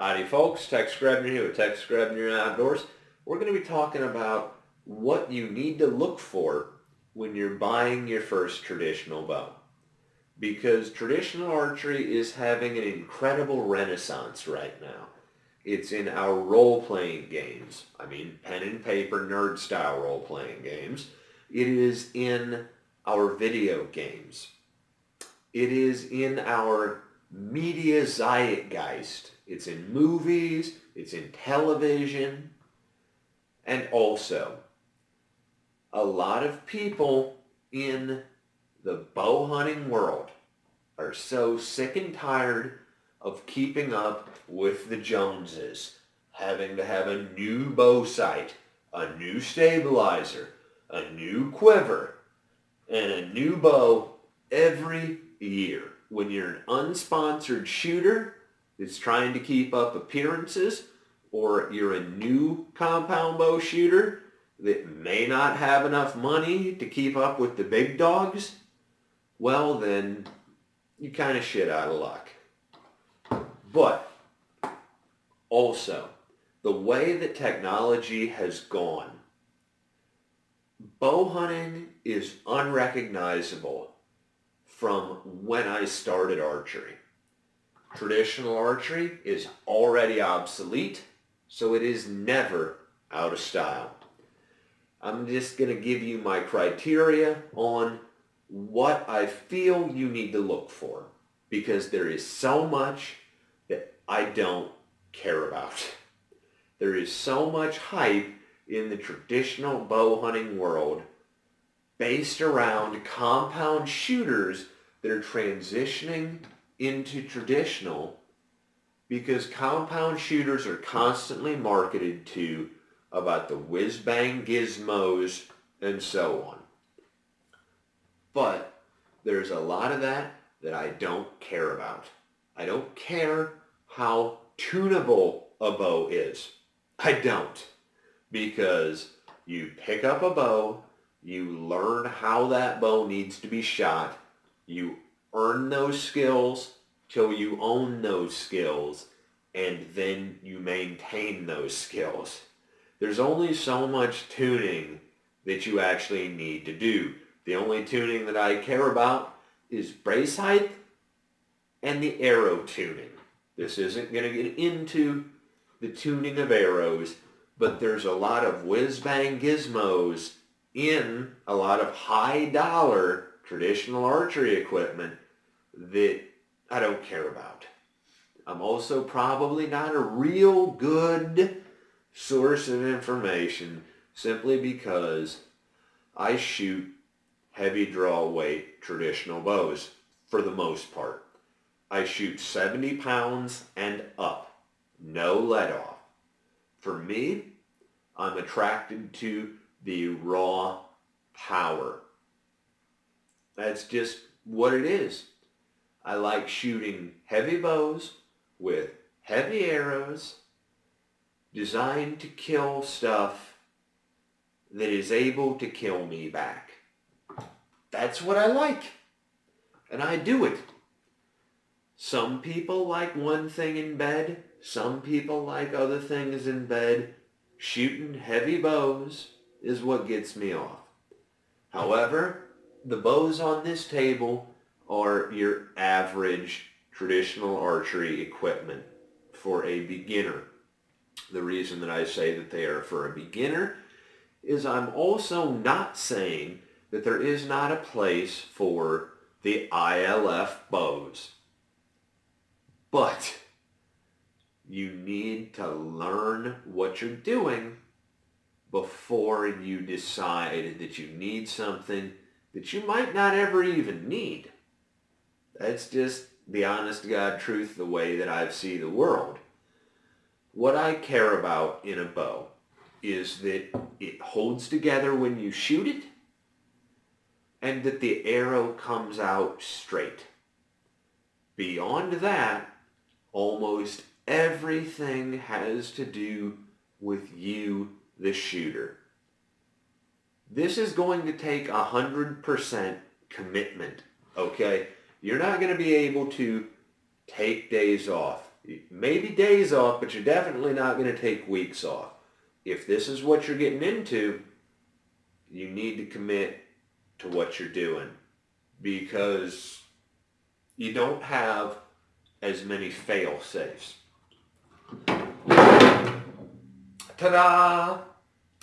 Howdy folks, Tex Grebner here with Tex Grebner Outdoors. We're going to be talking about what you need to look for when you're buying your first traditional bow. Because traditional archery is having an incredible renaissance right now. It's in our role-playing games. I mean, pen and paper nerd-style role-playing games. It is in our video games. It is in our media zeitgeist. It's in movies, it's in television, and also a lot of people in the bow hunting world are so sick and tired of keeping up with the Joneses, having to have a new bow sight, a new stabilizer, a new quiver, and a new bow every year. When you're an unsponsored shooter that's trying to keep up appearances, or you're a new compound bow shooter that may not have enough money to keep up with the big dogs, well then, you kind of shit out of luck. But also, the way that technology has gone, bow hunting is unrecognizable from when I started archery. Traditional archery is already obsolete, so it is never out of style. I'm just going to give you my criteria on what I feel you need to look for, because there is so much that I don't care about. There is so much hype in the traditional bow hunting world based around compound shooters that are transitioning into traditional, because compound shooters are constantly marketed to about the whiz-bang gizmos and so on. But there's a lot of that I don't care about. I don't care how tunable a bow is. I don't. Because you pick up a bow, you learn how that bow needs to be shot, you earn those skills till you own those skills, and then you maintain those skills. There's only so much tuning that you actually need to do. The only tuning that I care about is brace height and the arrow tuning. This isn't going to get into the tuning of arrows, but there's a lot of whiz-bang gizmos in a lot of high-dollar traditional archery equipment that I don't care about. I'm also probably not a real good source of information simply because I shoot heavy draw weight traditional bows for the most part. I shoot 70 pounds and up, no let off. For me, I'm attracted to the raw power. That's just what it is. I like shooting heavy bows with heavy arrows designed to kill stuff that is able to kill me back. That's what I like. And I do it. Some people like one thing in bed. Some people like other things in bed. Shooting heavy bows is what gets me off. However, the bows on this table are your average traditional archery equipment for a beginner. The reason that I say that they are for a beginner is I'm also not saying that there is not a place for the ILF bows. But you need to learn what you're doing before you decide that you need something that you might not ever even need. That's just the honest to God truth, the way that I see the world. What I care about in a bow is that it holds together when you shoot it, and that the arrow comes out straight. Beyond that, almost everything has to do with you, the shooter. This is going to take 100% commitment, okay? You're not going to be able to take days off. Maybe days off, but you're definitely not going to take weeks off. If this is what you're getting into, you need to commit to what you're doing, because you don't have as many fail-safes. Ta-da!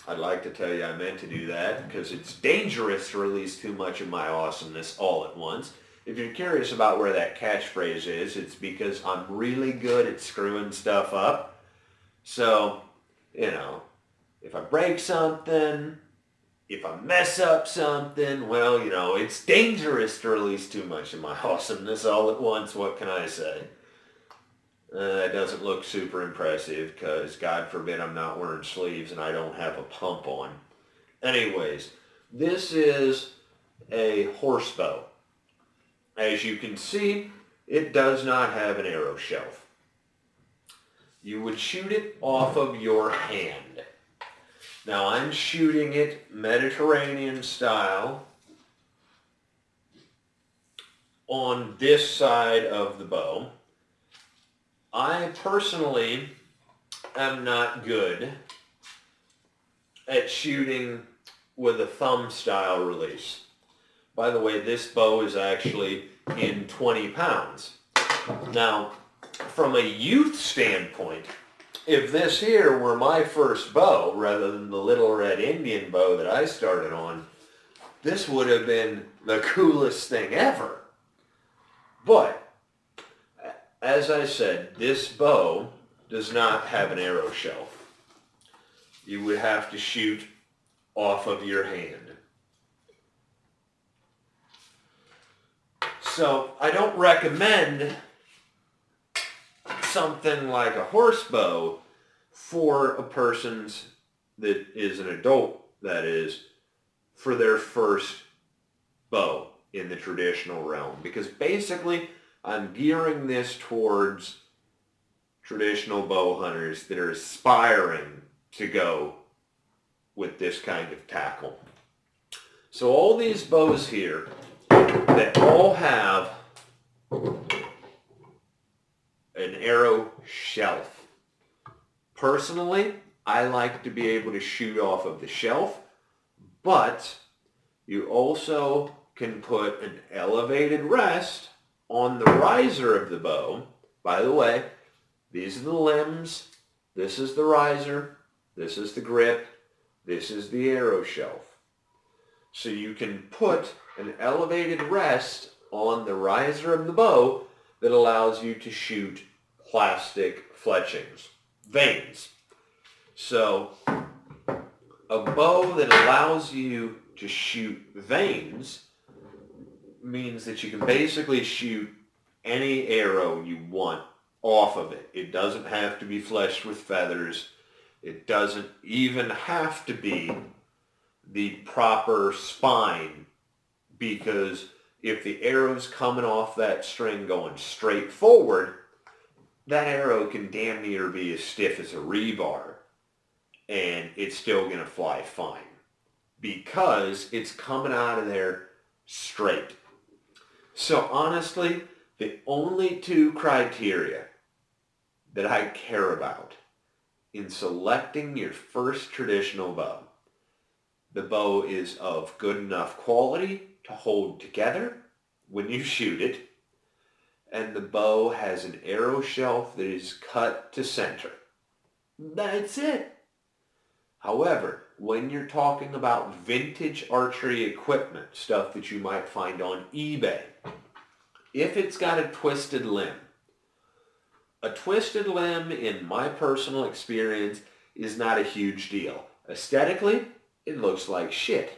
I'd like to tell you I meant to do that because it's dangerous to release too much of my awesomeness all at once. If you're curious about where that catchphrase is, it's because I'm really good at screwing stuff up. So, if I break something, if I mess up something, well, it's dangerous to release too much of my awesomeness all at once. What can I say? That doesn't look super impressive because, God forbid, I'm not wearing sleeves and I don't have a pump on. Anyways, this is a horse bow. As you can see, it does not have an arrow shelf. You would shoot it off of your hand. Now I'm shooting it Mediterranean style on this side of the bow. I personally am not good at shooting with a thumb style release. By the way, this bow is actually in 20 pounds. Now, from a youth standpoint, if this here were my first bow, rather than the little red Indian bow that I started on, this would have been the coolest thing ever. But, as I said, this bow does not have an arrow shelf. You would have to shoot off of your hand. So I don't recommend something like a horse bow for a person that is an adult, that is, for their first bow in the traditional realm. Because basically, I'm gearing this towards traditional bow hunters that are aspiring to go with this kind of tackle. So all these bows here, they all have an arrow shelf. Personally, I like to be able to shoot off of the shelf, but you also can put an elevated rest on the riser of the bow. By the way, these are the limbs, this is the riser, this is the grip, this is the arrow shelf. So you can put an elevated rest on the riser of the bow that allows you to shoot plastic fletchings, vanes. So a bow that allows you to shoot vanes means that you can basically shoot any arrow you want off of it. It doesn't have to be fletched with feathers. It doesn't even have to be the proper spine, because if the arrow's coming off that string going straight forward, that arrow can damn near be as stiff as a rebar, and it's still going to fly fine because it's coming out of there straight. So honestly, the only two criteria that I care about in selecting your first traditional bow: the bow is of good enough quality to hold together when you shoot it, and the bow has an arrow shelf that is cut to center. That's it. However, when you're talking about vintage archery equipment, stuff that you might find on eBay, if it's got a twisted limb in my personal experience is not a huge deal. Aesthetically, it looks like shit.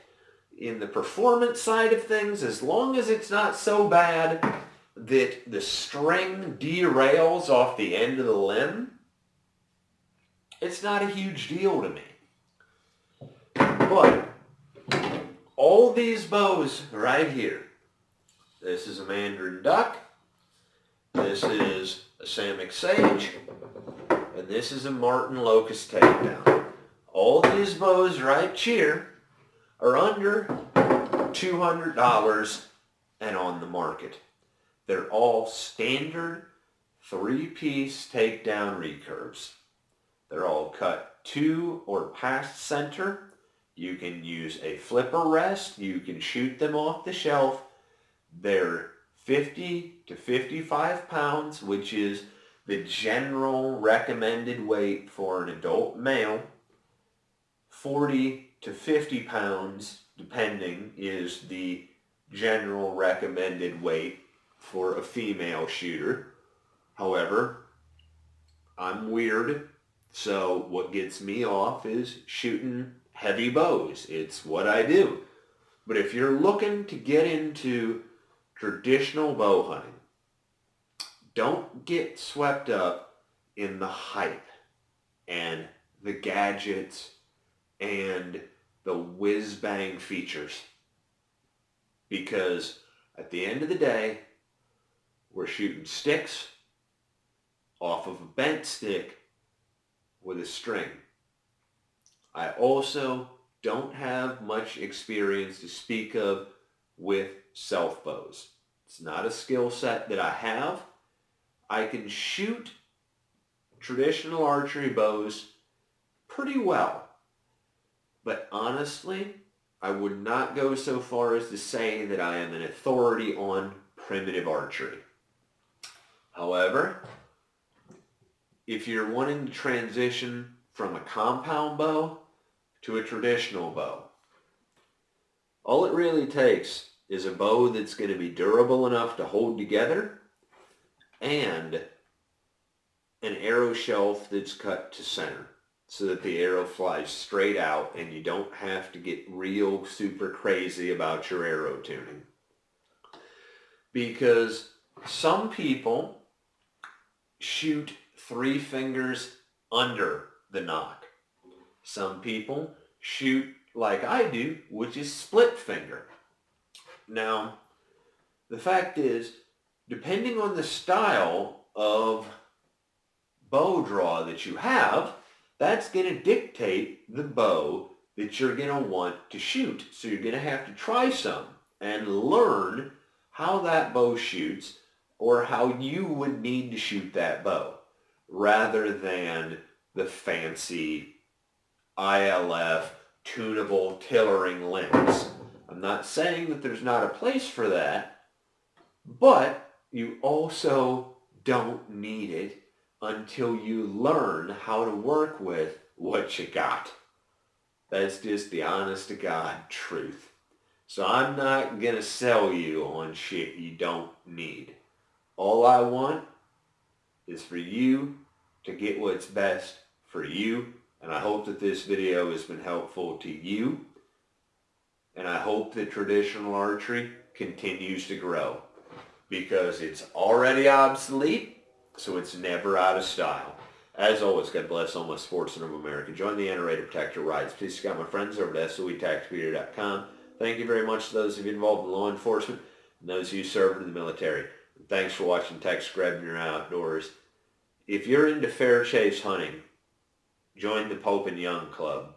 In the performance side of things, as long as it's not so bad that the string derails off the end of the limb, it's not a huge deal to me. But all these bows right here, this is a mandarin duck, this is a Samick sage, and this is a marten locust takedown. All these bows right here are under $200 and on the market. They're all standard 3-piece takedown recurves. They're all cut to or past center. You can use a flipper rest. You can shoot them off the shelf. They're 50 to 55 pounds, which is the general recommended weight for an adult male. 40 to 50 pounds, depending, is the general recommended weight for a female shooter. However, I'm weird, so what gets me off is shooting heavy bows. It's what I do. But if you're looking to get into traditional bow hunting, don't get swept up in the hype and the gadgets and the whiz-bang features. Because at the end of the day, we're shooting sticks off of a bent stick with a string. I also don't have much experience to speak of with self bows. It's not a skill set that I have. I can shoot traditional archery bows pretty well. But honestly, I would not go so far as to say that I am an authority on primitive archery. However, if you're wanting to transition from a compound bow to a traditional bow, all it really takes is a bow that's going to be durable enough to hold together and an arrow shelf that's cut to center so that the arrow flies straight out and you don't have to get real super crazy about your arrow tuning. Because some people shoot 3 fingers under the nock. Some people shoot like I do, which is split finger. Now, the fact is, depending on the style of bow draw that you have, that's going to dictate the bow that you're going to want to shoot. So you're going to have to try some and learn how that bow shoots or how you would need to shoot that bow rather than the fancy ILF tunable tillering limbs. I'm not saying that there's not a place for that, but you also don't need it until you learn how to work with what you got. That's just the honest to God truth. So I'm not going to sell you on shit you don't need. All I want is for you to get what's best for you. And I hope that this video has been helpful to you. And I hope that traditional archery continues to grow because it's already obsolete, so it's never out of style. As always, God bless all my sportsmen of America. Join the NRA to protect your rights. Please check out my friends over at soetacticpeter.com. Thank you very much to those of you involved in law enforcement and those of you serving in the military. And thanks for watching Tex Grebner Outdoors. If you're into fair chase hunting, join the Pope and Young Club.